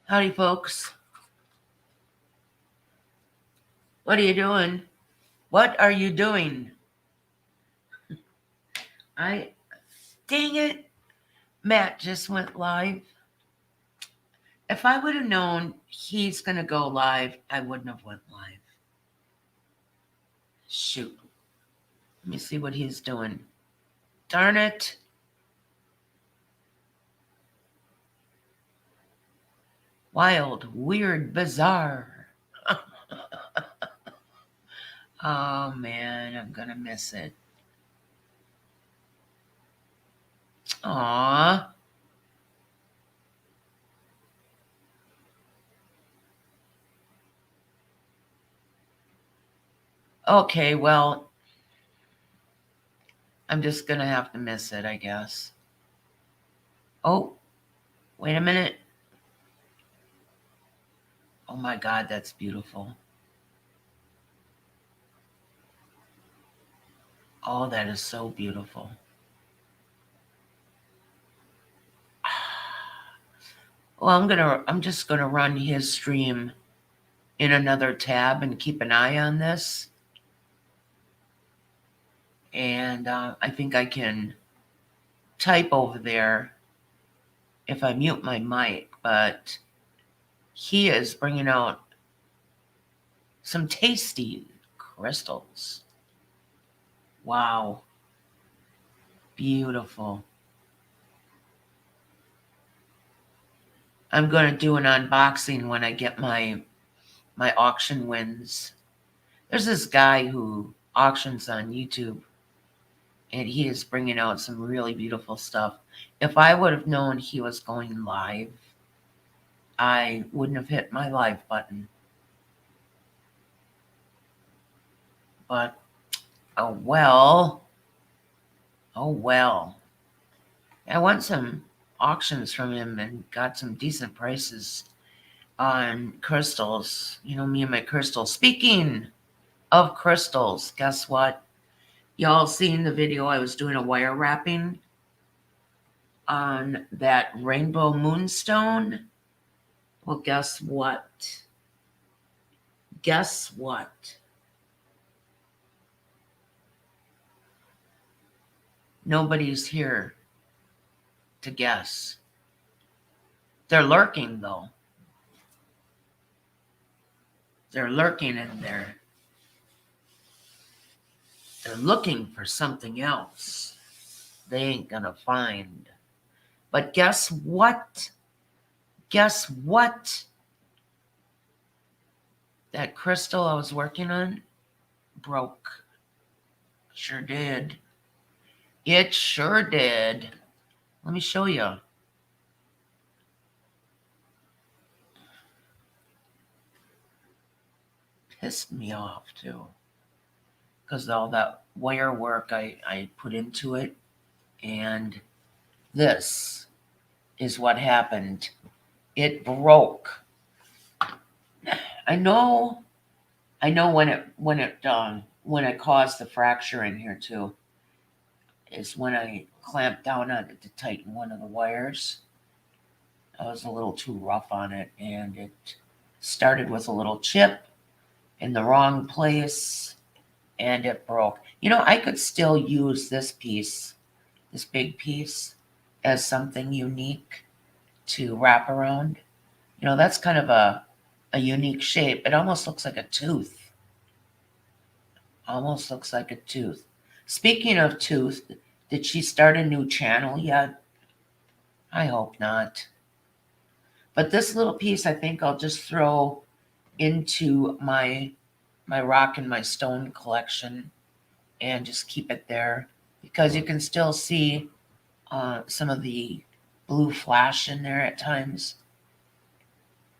Howdy, folks. What are you doing? What are you doing? I, dang it, Matt just went live. If I would have known he's going to go live, I wouldn't have went live. Shoot. Let me see what he's doing. Darn it. Wild, weird, bizarre. Oh, man, I'm going to miss it. Aww. Okay, well, I'm just going to have to miss it, I guess. Oh, wait a minute. Oh my God, that's beautiful. Oh, that is so beautiful. Well, I'm just gonna run his stream in another tab and keep an eye on this. And I think I can type over there if I mute my mic, but he is bringing out some tasty crystals. Wow. Beautiful. I'm going to do an unboxing when I get my auction wins. There's this guy who auctions on YouTube, and he is bringing out some really beautiful stuff. If I would have known he was going live, I wouldn't have hit my live button. But, oh well. Oh well. I won some auctions from him and got some decent prices on crystals. You know, me and my crystals. Speaking of crystals, guess what? Y'all seen the video I was doing a wire wrapping on that rainbow moonstone? Well, guess what? Guess what? Nobody's here to guess. They're lurking, though. They're lurking in there. They're looking for something else they ain't gonna find. But guess what? Guess what? That crystal I was working on broke. Sure did. It sure did. Let me show you. Pissed me off, too. Because all that wire work I put into it. And this is what happened. It broke. I know when it caused the fracture in here too is when I clamped down on it to tighten one of the wires. I was a little too rough on it, and it started with a little chip in the wrong place, and it broke. You know, I could still use this piece, this big piece, as something unique to wrap around. You know, that's kind of a unique shape. It almost looks like a tooth. Almost looks like a tooth. Speaking of tooth, did she start a new channel yet? I hope not. But this little piece I think I'll just throw into my rock and my stone collection and just keep it there because you can still see some of the blue flash in there at times.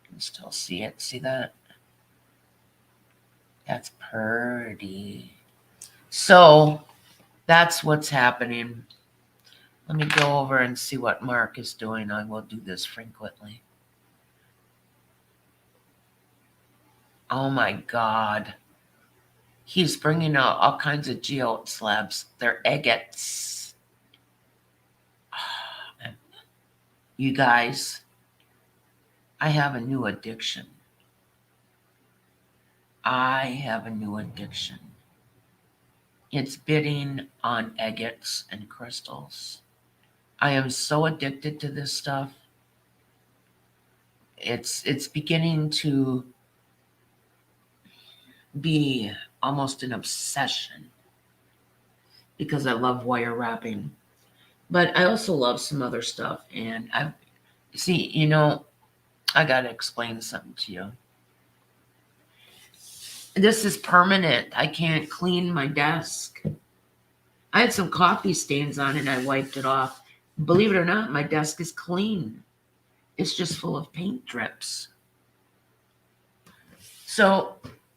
You can still see it. See that? That's pretty. So that's what's happening. Let me go over and see what Mark is doing. I will do this frequently. Oh my God. He's bringing out all kinds of geode slabs. They're agates. You guys, I have a new addiction. I have a new addiction. It's bidding on agates and crystals. I am so addicted to this stuff. It's beginning to be almost an obsession because I love wire wrapping. But I also love some other stuff. And I see, I gotta explain something to you. This is permanent. I can't clean my desk. I had some coffee stains on it and I wiped it off. Believe it or not, my desk is clean. It's just full of paint drips. So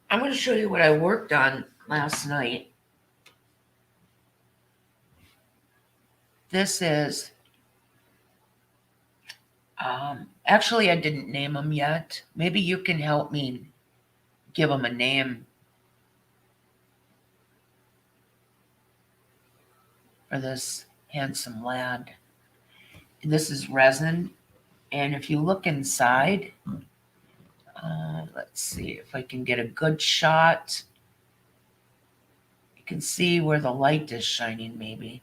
I'm going to show you what I worked on last night. This is, actually, I didn't name them yet. Maybe you can help me give them a name for this handsome lad. This is resin. And if you look inside, let's see if I can get a good shot. You can see where the light is shining, maybe.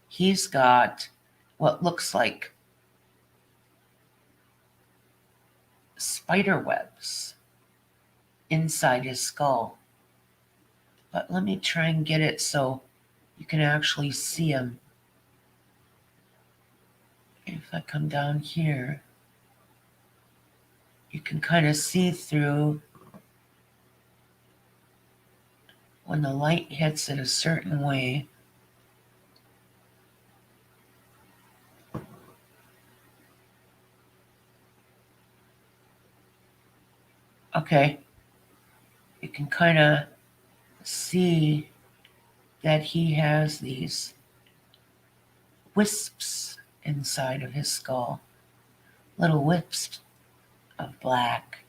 He's got what looks like spider webs inside his skull. But let me try and get it so you can actually see him. If I come down here, you can kind of see through when the light hits it a certain way. Okay, you can kind of see that he has these wisps inside of his skull, little wisps of black,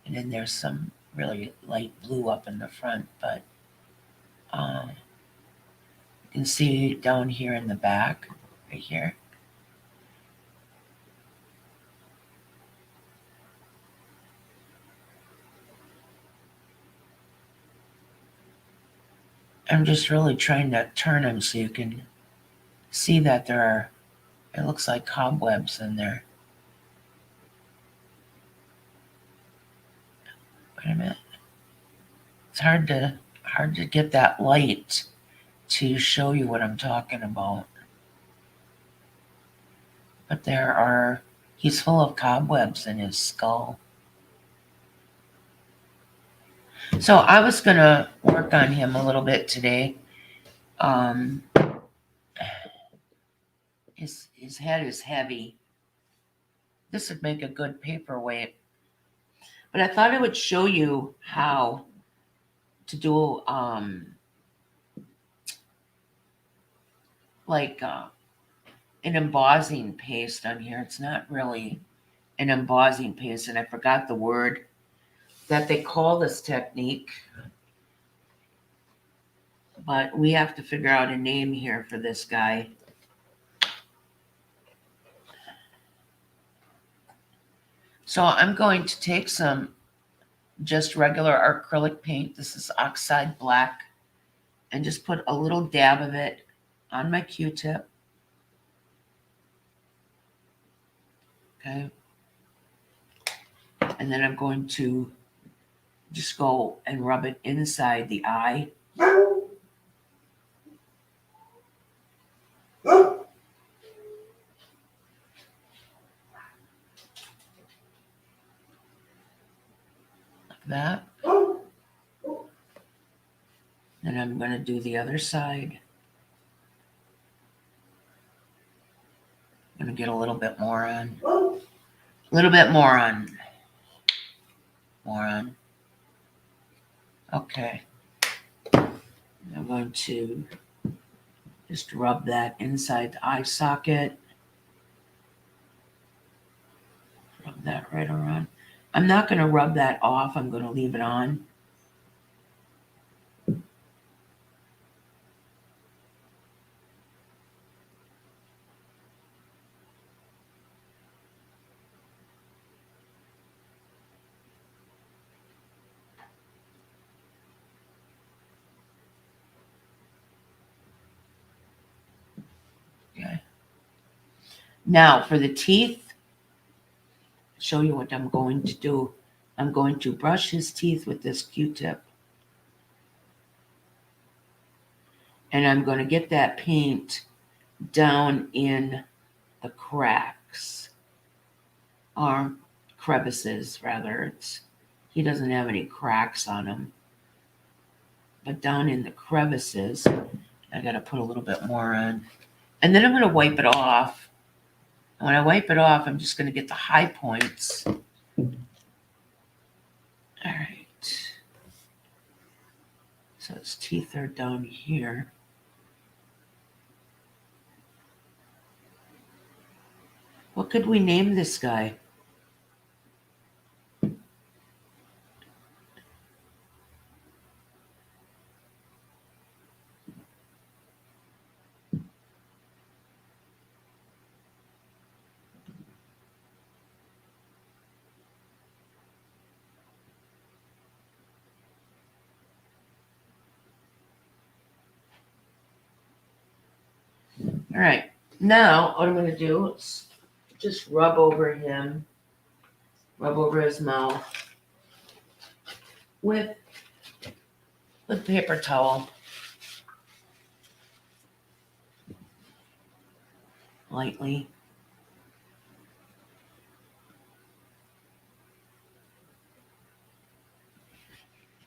and then there's some really light blue up in the front, but you can see down here in the back, right here. I'm just really trying to turn them so you can see that there are, it looks like cobwebs in there. Wait a minute. It's hard to get that light to show you what I'm talking about. But he's full of cobwebs in his skull. So I was gonna work on him a little bit today. His head is heavy. This would make a good paperweight. But I thought I would show you how to do like an embossing paste on here. It's not really an embossing paste, and I forgot the word that they call this technique. But we have to figure out a name here for this guy. So I'm going to take some just regular acrylic paint. This is Oxide Black. And just put a little dab of it on my Q-tip. Okay. And then I'm going to just go and rub it inside the eye. Like that. Then I'm going to do the other side. I'm going to get a little bit more on. A little bit more on. More on. Okay. I'm going to just rub that inside the eye socket. Rub that right around. I'm not going to rub that off. I'm going to leave it on. Now for the teeth, show you what I'm going to do. I'm going to brush his teeth with this Q-tip. And I'm going to get that paint down in the cracks, or crevices rather. He doesn't have any cracks on him, but down in the crevices, I got to put a little bit more on. And then I'm going to wipe it off. And when I wipe it off, I'm just going to get the high points. All right. So his teeth are down here. What could we name this guy? All right. Now, what I'm going to do is just rub over him, rub over his mouth with paper towel. Lightly.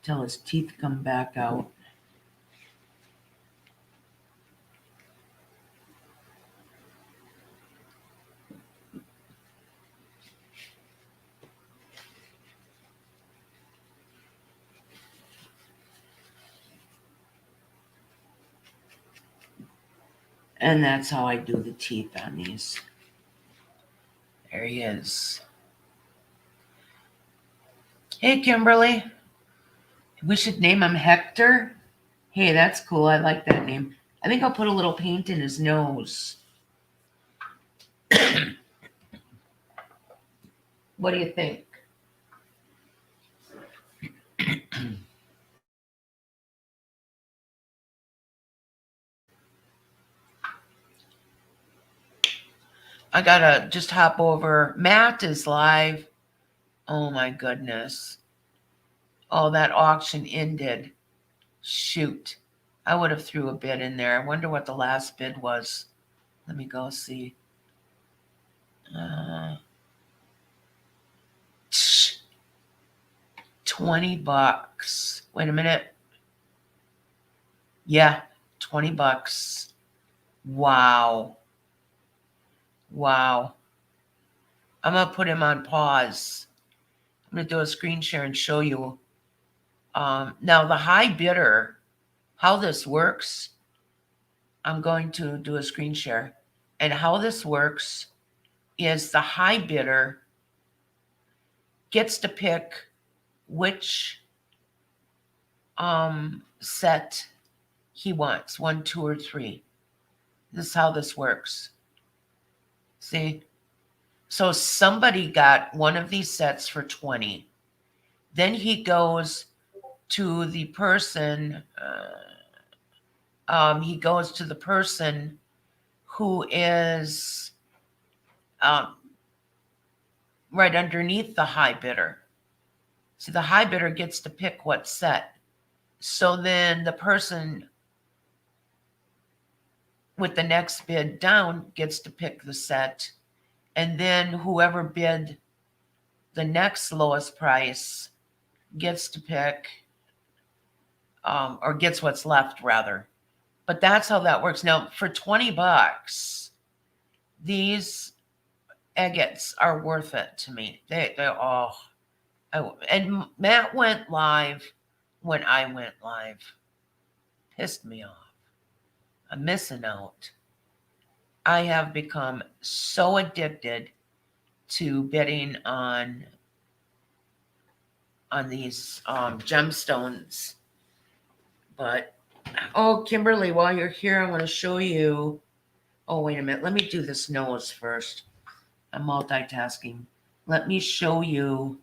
Till his teeth come back out. And that's how I do the teeth on these. There he is. Hey, Kimberly. We should name him Hector. Hey, that's cool. I like that name. I think I'll put a little paint in his nose. What do you think? I gotta just hop over. Matt is live. Oh my goodness. Oh, that auction ended. Shoot. I would have threw a bid in there. I wonder what the last bid was. Let me go see. $20. Wait a minute. Yeah, $20. Wow. Wow. I'm going to put him on pause. I'm going to do a screen share and show you. Now, the high bidder, how this works, I'm going to do a screen share. And how this works is the high bidder gets to pick which set he wants, 1, 2, or 3. This is how this works. See? So somebody got one of these sets for 20. Then he goes to the person, who is right underneath the high bidder. So the high bidder gets to pick what set. So then the person with the next bid down gets to pick the set. And then whoever bid the next lowest price gets to pick, or gets what's left rather. But that's how that works. Now, for $20, these agates are worth it to me. They're all. And Matt went live when I went live. Pissed me off. I'm missing out. I have become so addicted to bidding on these gemstones. But, oh, Kimberly, while you're here, I want to show you. Oh, wait a minute. Let me do this nose first. I'm multitasking. Let me show you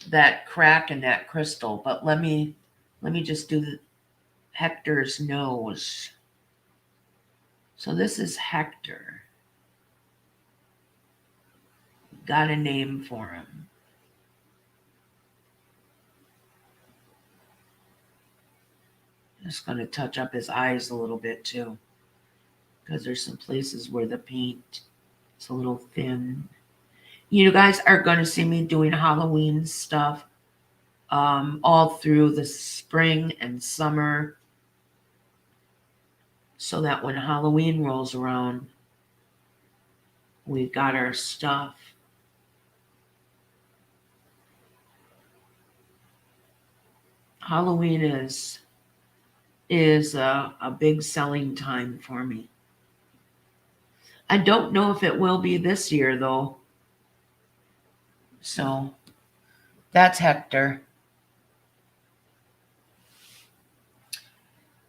that crack in that crystal. But let me just do Hector's nose. So this is Hector. Got a name for him. Just going to touch up his eyes a little bit too, because there's some places where the paint is a little thin. You guys are going to see me doing Halloween stuff all through the spring and summer, so that when Halloween rolls around, we've got our stuff. Halloween is a big selling time for me. I don't know if it will be this year though. So that's Hector.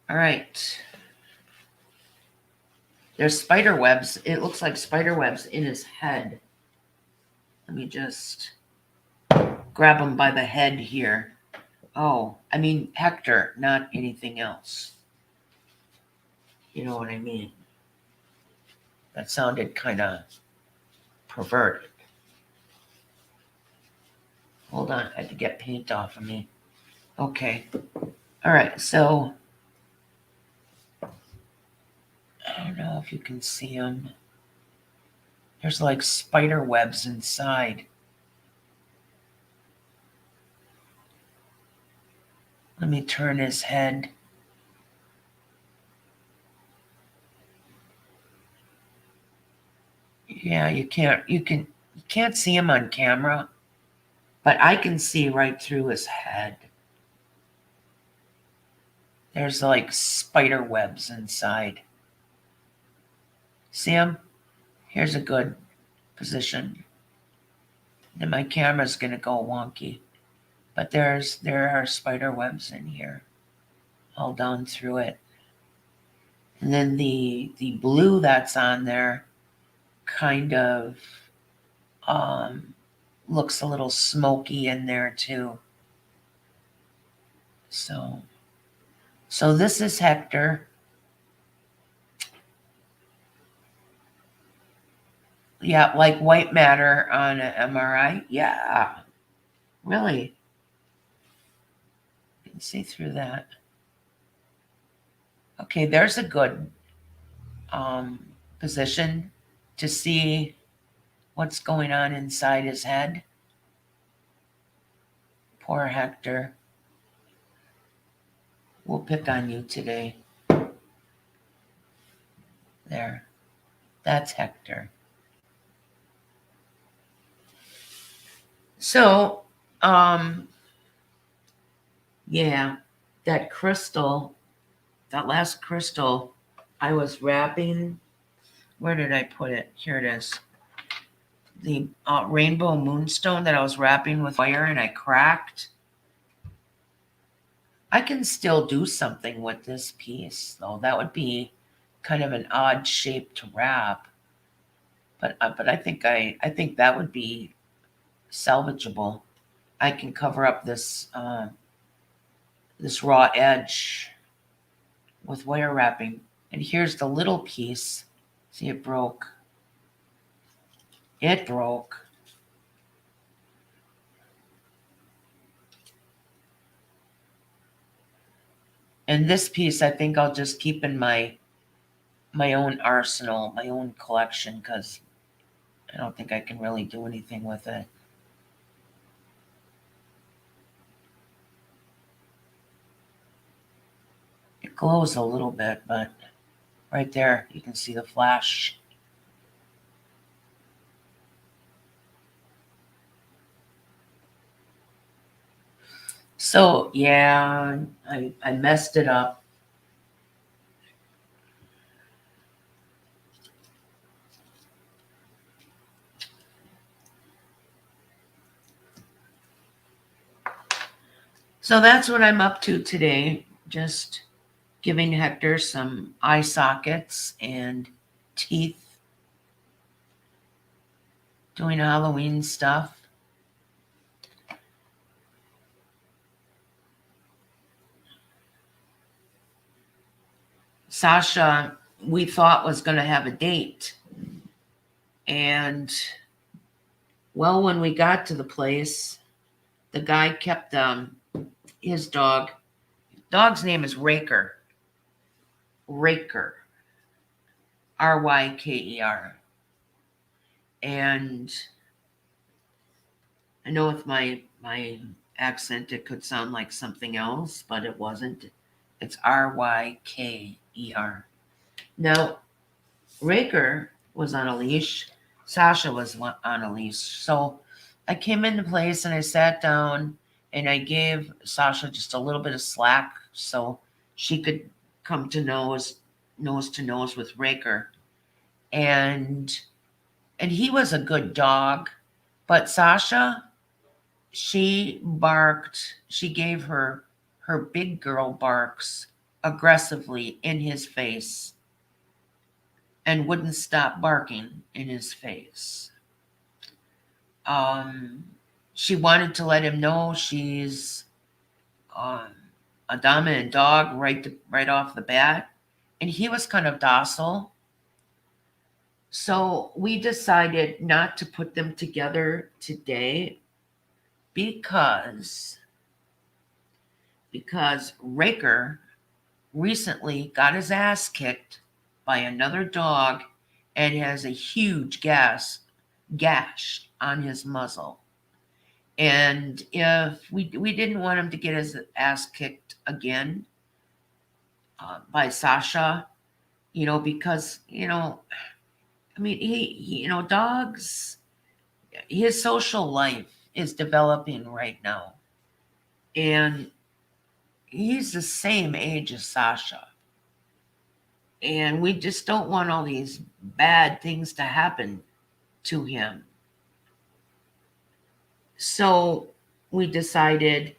All right. There's spider webs. It looks like spider webs in his head. Let me just grab him by the head here. Oh, I mean Hector, not anything else. You know what I mean? That sounded kind of perverted. Hold on, I had to get paint off of me. Okay. All right, so I don't know if you can see them. There's like spider webs inside. Let me turn his head. Yeah, you can't see him on camera, but I can see right through his head. There's like spider webs inside. See him? Here's a good position. Then my camera's gonna go wonky. But there are spider webs in here, all down through it. And then the blue that's on there kind of looks a little smoky in there too. So this is Hector. Yeah, like white matter on an MRI. Yeah, really. You can see through that. Okay, there's a good position to see what's going on inside his head. Poor Hector. We'll pick on you today. There. That's Hector. So, yeah, that crystal, that last crystal I was wrapping, where did I put it? Here it is. The rainbow moonstone that I was wrapping with wire and I cracked. I can still do something with this piece, though. That would be kind of an odd shape to wrap. But I think that would be salvageable. I can cover up this this raw edge with wire wrapping. And here's the little piece. See, it broke. It broke. And this piece, I think I'll just keep in my own arsenal, my own collection, because I don't think I can really do anything with it. It glows a little bit, but right there, you can see the flash. So, yeah, I messed it up. So that's what I'm up to today. Just giving Hector some eye sockets and teeth. Doing Halloween stuff. Sasha we thought was going to have a date. And well, when we got to the place, the guy kept his dog's name is Raker. Raker. Ryker. And I know with my accent it could sound like something else, but it wasn't. It's Ryker. Now, Raker was on a leash. Sasha was on a leash. So I came into place and I sat down and I gave Sasha just a little bit of slack so she could come to nose to nose with Raker. And he was a good dog, but Sasha, she barked. She gave her big girl barks aggressively in his face and wouldn't stop barking in his face. She wanted to let him know she's a dominant dog right off the bat, and he was kind of docile. So we decided not to put them together today because Raker recently got his ass kicked by another dog and has a huge gash on his muzzle. And if we didn't want him to get his ass kicked again by Sasha, because I mean, he dogs, his social life is developing right now, and he's the same age as Sasha. And we just don't want all these bad things to happen to him. So we decided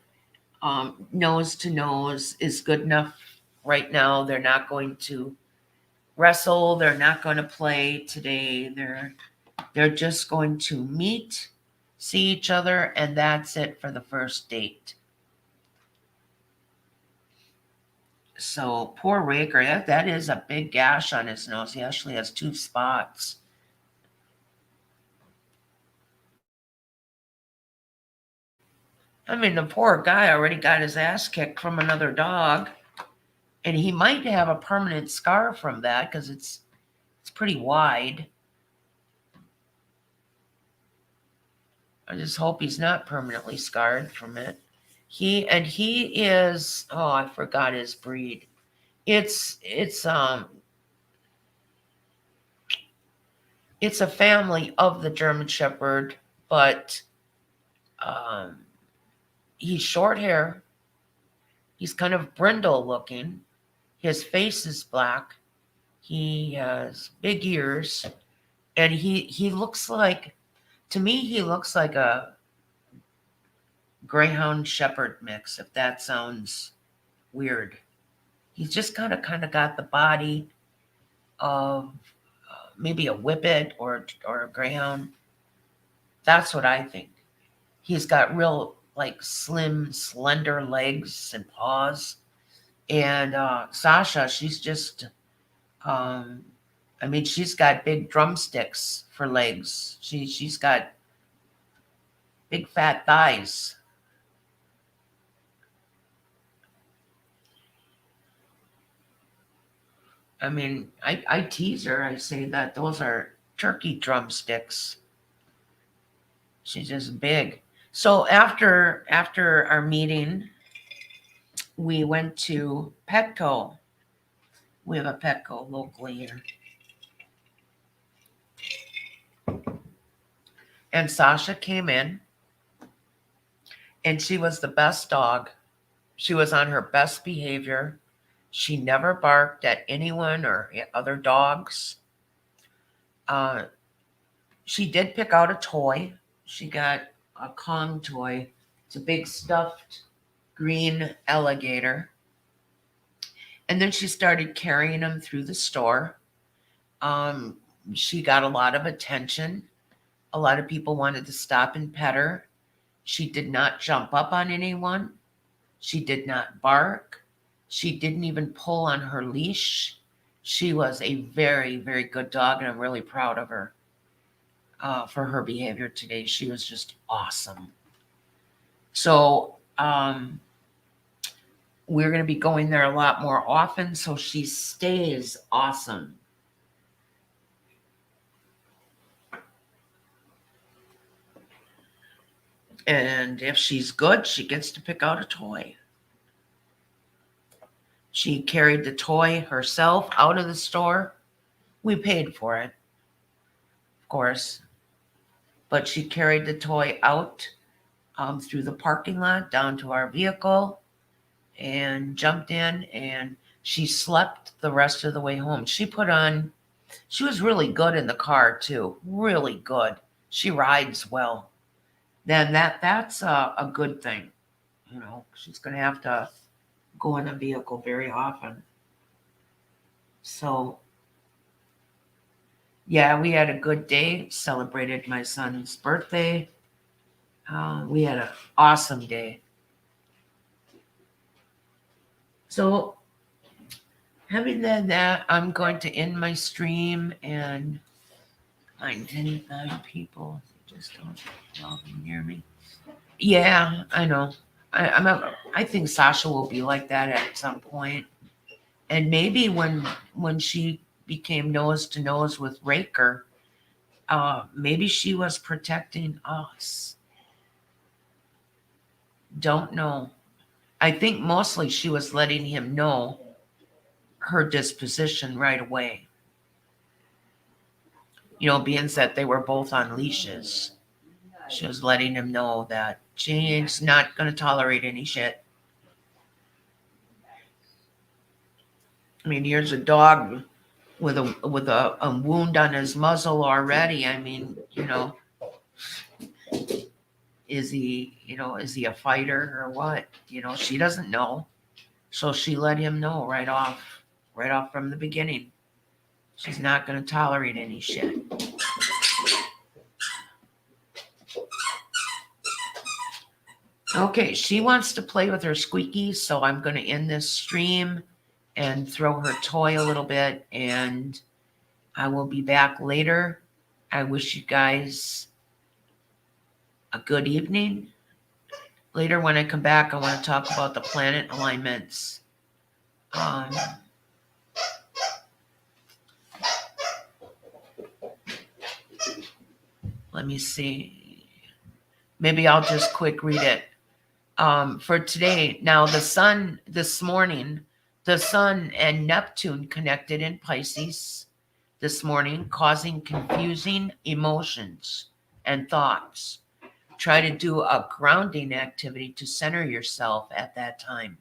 nose to nose is good enough right now. They're not going to wrestle. They're not going to play today. They're just going to meet, see each other, and that's it for the first date. So poor Raker, that is a big gash on his nose. He actually has 2 spots. I mean, the poor guy already got his ass kicked from another dog, and he might have a permanent scar from that because it's pretty wide. I just hope he's not permanently scarred from it. He is, oh, I forgot his breed. It's a family of the German Shepherd, but he's short hair. He's kind of brindle looking. His face is black. He has big ears, and he looks like, to me, he looks like a Greyhound Shepherd mix, if that sounds weird. He's just kind of got the body of maybe a Whippet or a Greyhound. That's what I think. He's got real like slim, slender legs and paws. And Sasha, she's just, she's got big drumsticks for legs. She's got big fat thighs. I mean, I tease her. I say that those are turkey drumsticks. She's just big. So after our meeting, we went to Petco. We have a Petco locally here. And Sasha came in, and she was the best dog. She was on her best behavior. She never barked at anyone or other dogs. She did pick out a toy. She got a Kong toy. It's a big stuffed green alligator. And then she started carrying him through the store. She got a lot of attention. A lot of people wanted to stop and pet her. She did not jump up on anyone. She did not bark. She didn't even pull on her leash. She was a very, very good dog, and I'm really proud of her for her behavior today. She was just awesome. So we're going to be going there a lot more often, so she stays awesome. And if she's good, she gets to pick out a toy. She carried the toy herself out of the store. We paid for it, of course, but she carried the toy out through the parking lot down to our vehicle and jumped in, and she slept the rest of the way home. She was really good in the car too, really good. She rides well. Then that's a good thing. She's going to have to go in a vehicle very often. So, yeah, we had a good day, celebrated my son's birthday. We had an awesome day. So, having said that, I'm going to end my stream and 9 people just don't love me near me. Yeah, I know. I think Sasha will be like that at some point. And maybe when she became nose to nose with Raker, maybe she was protecting us. Don't know. I think mostly she was letting him know her disposition right away. Being that they were both on leashes, she was letting him know that Jane's not going to tolerate any shit. I mean, here's a dog with a wound on his muzzle already. I mean, is he a fighter or what? She doesn't know. So she let him know right off from the beginning. She's not going to tolerate any shit. Okay, she wants to play with her squeakies, so I'm going to end this stream and throw her toy a little bit, and I will be back later. I wish you guys a good evening. Later, when I come back, I want to talk about the planet alignments. Let me see. Maybe I'll just quick read it. For today, now the sun, this morning, the sun and Neptune connected in Pisces this morning, causing confusing emotions and thoughts. Try to do a grounding activity to center yourself at that time.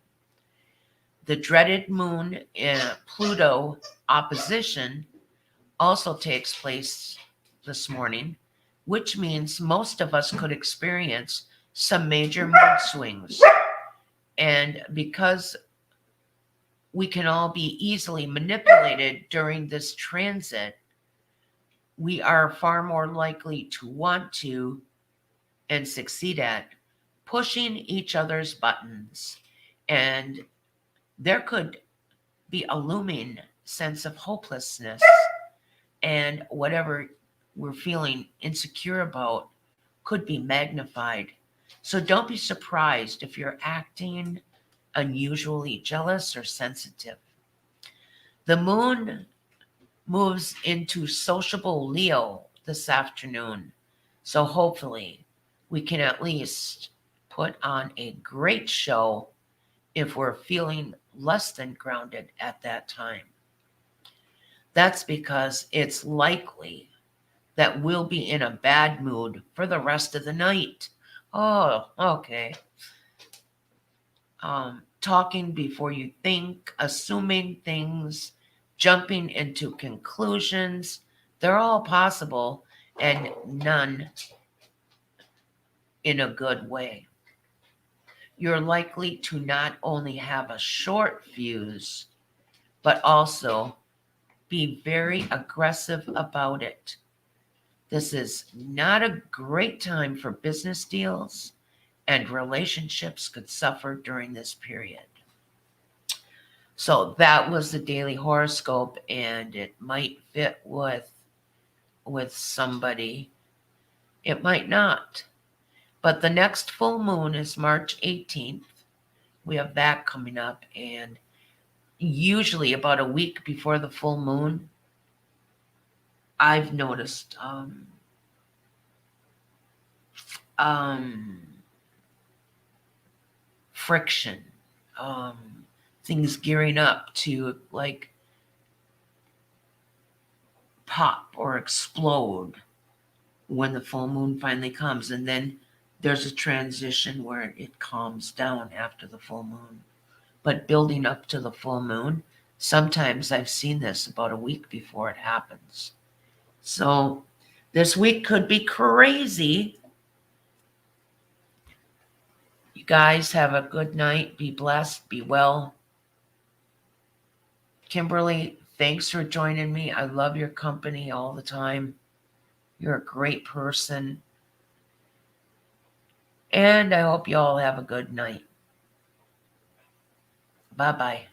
The dreaded moon in Pluto opposition also takes place this morning, which means most of us could experience some major mood swings. And because we can all be easily manipulated during this transit, we are far more likely to want to and succeed at pushing each other's buttons. And there could be a looming sense of hopelessness, and whatever we're feeling insecure about could be magnified. So don't be surprised if you're acting unusually jealous or sensitive. The moon moves into sociable Leo this afternoon, so hopefully we can at least put on a great show if we're feeling less than grounded at that time. That's because it's likely that we'll be in a bad mood for the rest of the night. Oh, okay. Talking before you think, assuming things, jumping into conclusions, they're all possible, and none in a good way. You're likely to not only have a short fuse, but also be very aggressive about it. This is not a great time for business deals, and relationships could suffer during this period. So that was the daily horoscope, and it might fit with somebody. It might not. But the next full moon is March 18th. We have that coming up, and usually about a week before the full moon, I've noticed um, friction, things gearing up to like pop or explode when the full moon finally comes. And then there's a transition where it calms down after the full moon. But building up to the full moon, sometimes I've seen this about a week before it happens. So this week could be crazy. You guys have a good night. Be blessed. Be well. Kimberly, thanks for joining me. I love your company all the time. You're a great person. And I hope you all have a good night. Bye-bye.